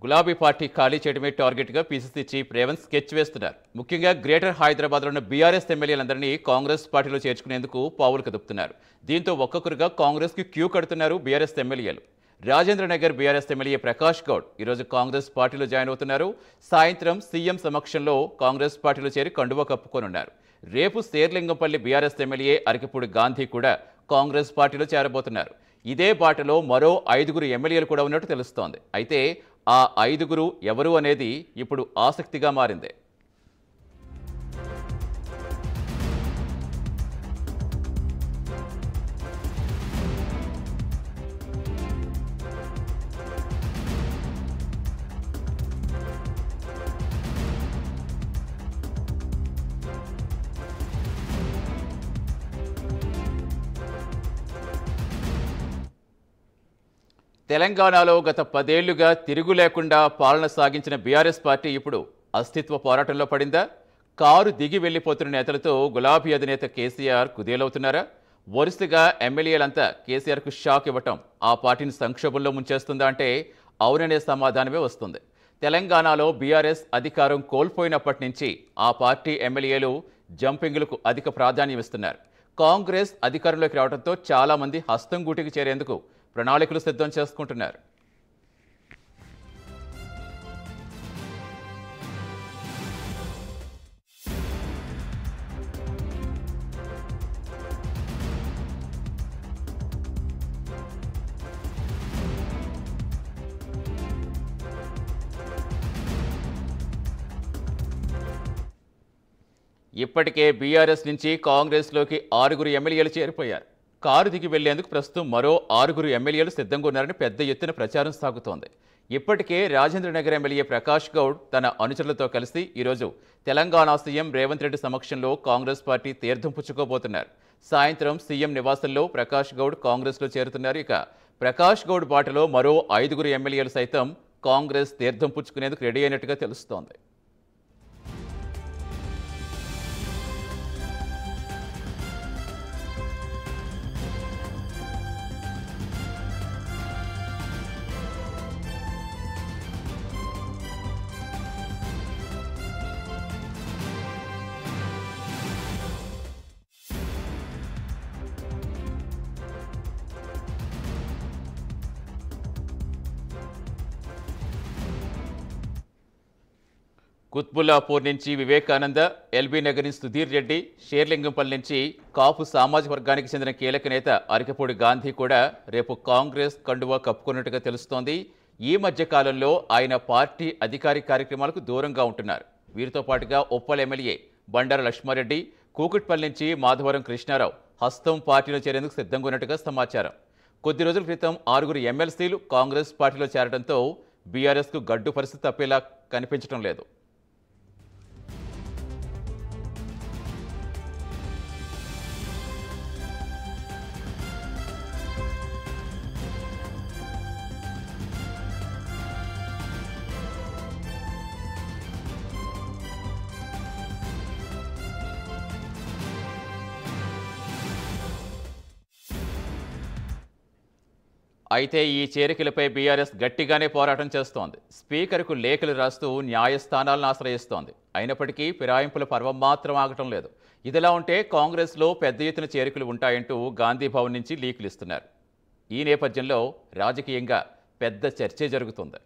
గులాబీ పార్టీ ఖాళీ చేయడమే టార్గెట్గా పీసీసీ చీఫ్ రేవంత్ స్కెచ్ వేస్తున్నారు. ముఖ్యంగా గ్రేటర్ హైదరాబాద్లో ఉన్న బీఆర్ఎస్ ఎమ్మెల్యేలందరినీ కాంగ్రెస్ పార్టీలో చేర్చుకునేందుకు పావులు కదుపుతున్నారు. దీంతో ఒక్కొక్కరుగా కాంగ్రెస్కి క్యూ కడుతున్నారు బీఆర్ఎస్ ఎమ్మెల్యేలు. రాజేంద్ర నగర్ బీఆర్ఎస్ ఎమ్మెల్యే ప్రకాష్ గౌడ్ ఈరోజు కాంగ్రెస్ పార్టీలో జాయిన్ అవుతున్నారు. సాయంత్రం సీఎం సమక్షంలో కాంగ్రెస్ పార్టీలో చేరి కండువా కప్పుకోనున్నారు. రేపు శేర్లింగంపల్లి బీఆర్ఎస్ ఎమ్మెల్యే అరకిపూడి గాంధీ కూడా కాంగ్రెస్ పార్టీలో చేరబోతున్నారు. ఇదే బాటలో మరో 5 ఎమ్మెల్యేలు కూడా ఉన్నట్టు తెలుస్తోంది. అయితే ఆ 5 ఎవరు అనేది ఇప్పుడు ఆసక్తిగా మారింది. తెలంగాణలో గత 10 ఏళ్లుగా తిరుగు లేకుండా పాలన సాగించిన బీఆర్ఎస్ పార్టీ ఇప్పుడు అస్తిత్వ పోరాటంలో పడిందా? కారు దిగి వెళ్లిపోతున్న నేతలతో గులాబీ అధినేత కేసీఆర్ కుదేలవుతున్నారా? వరుసగా ఎమ్మెల్యేలంతా కేసీఆర్కు షాక్ ఇవ్వటం ఆ పార్టీని సంక్షోభంలో ముంచేస్తుందా అంటే అవుననే సమాధానమే వస్తుంది. తెలంగాణలో బీఆర్ఎస్ అధికారం కోల్పోయినప్పటి నుంచి ఆ పార్టీ ఎమ్మెల్యేలు జంపింగ్లకు అధిక ప్రాధాన్యం ఇస్తున్నారు. కాంగ్రెస్ అధికారంలోకి రావడంతో చాలామంది హస్తం గూటికి చేరేందుకు ప్రణాళికలు సిద్ధం చేసుకుంటున్నారు. ఇప్పటికే బీఆర్ఎస్ నుంచి కాంగ్రెస్లోకి 6 ఎమ్మెల్యేలు చేరిపోయారు. కారు దిగి వెళ్లేందుకు ప్రస్తుతం మరో 6 ఎమ్మెల్యేలు సిద్ధంగా ఉన్నారని పెద్ద ఎత్తున ప్రచారం సాగుతోంది. ఇప్పటికే రాజేంద్ర నగర్ ఎమ్మెల్యే ప్రకాష్ గౌడ్ తన అనుచరులతో కలిసి ఈరోజు తెలంగాణ సీఎం రేవంత్ రెడ్డి సమక్షంలో కాంగ్రెస్ పార్టీ తీర్థం పుచ్చుకోబోతున్నారు. సాయంత్రం సీఎం నివాసంలో ప్రకాష్ గౌడ్ కాంగ్రెస్లో చేరుతున్నారు. ఇక ప్రకాష్ గౌడ్ బాటలో మరో 5 ఎమ్మెల్యేలు సైతం కాంగ్రెస్ తీర్థం పుచ్చుకునేందుకు రెడీ అయినట్టుగా తెలుస్తోంది. కుత్బుల్లాపూర్ నుంచి వివేకానంద, ఎల్బీ నగర్ నుంచి సుధీర్ రెడ్డి, షేర్లింగంపల్లి నుంచి కాపు సామాజిక వర్గానికి చెందిన కీలక నేత అరకిపూడి గాంధీ కూడా రేపు కాంగ్రెస్ కండువా కప్పుకున్నట్టుగా తెలుస్తోంది. ఈ మధ్య కాలంలో ఆయన పార్టీ అధికారిక కార్యక్రమాలకు దూరంగా ఉంటున్నారు. వీరితో పాటుగా ఉప్పల్ ఎమ్మెల్యే బండార లక్ష్మారెడ్డి, కూకట్పల్లి నుంచి మాధవరం కృష్ణారావు హస్తం పార్టీలో చేరేందుకు సిద్ధంగా ఉన్నట్టుగా సమాచారం. కొద్ది రోజుల క్రితం 6 ఎమ్మెల్సీలు కాంగ్రెస్ పార్టీలో చేరడంతో బీఆర్ఎస్కు గడ్డు పరిస్థితి తప్పేలా కనిపించడం లేదు. అయితే ఈ చేరికలపై బీఆర్ఎస్ గట్టిగానే పోరాటం చేస్తోంది. స్పీకర్కు లేఖలు రాస్తూ న్యాయస్థానాలను ఆశ్రయిస్తోంది. అయినప్పటికీ ఫిరాయింపుల పర్వం మాత్రం ఆగటం లేదు. ఇదిలా ఉంటే కాంగ్రెస్లో పెద్ద ఎత్తున చేరికలు ఉంటాయంటూ గాంధీ భవన్ నుంచి లీకులు ఇస్తున్నారు. ఈ నేపథ్యంలో రాజకీయంగా పెద్ద చర్చే జరుగుతుంది.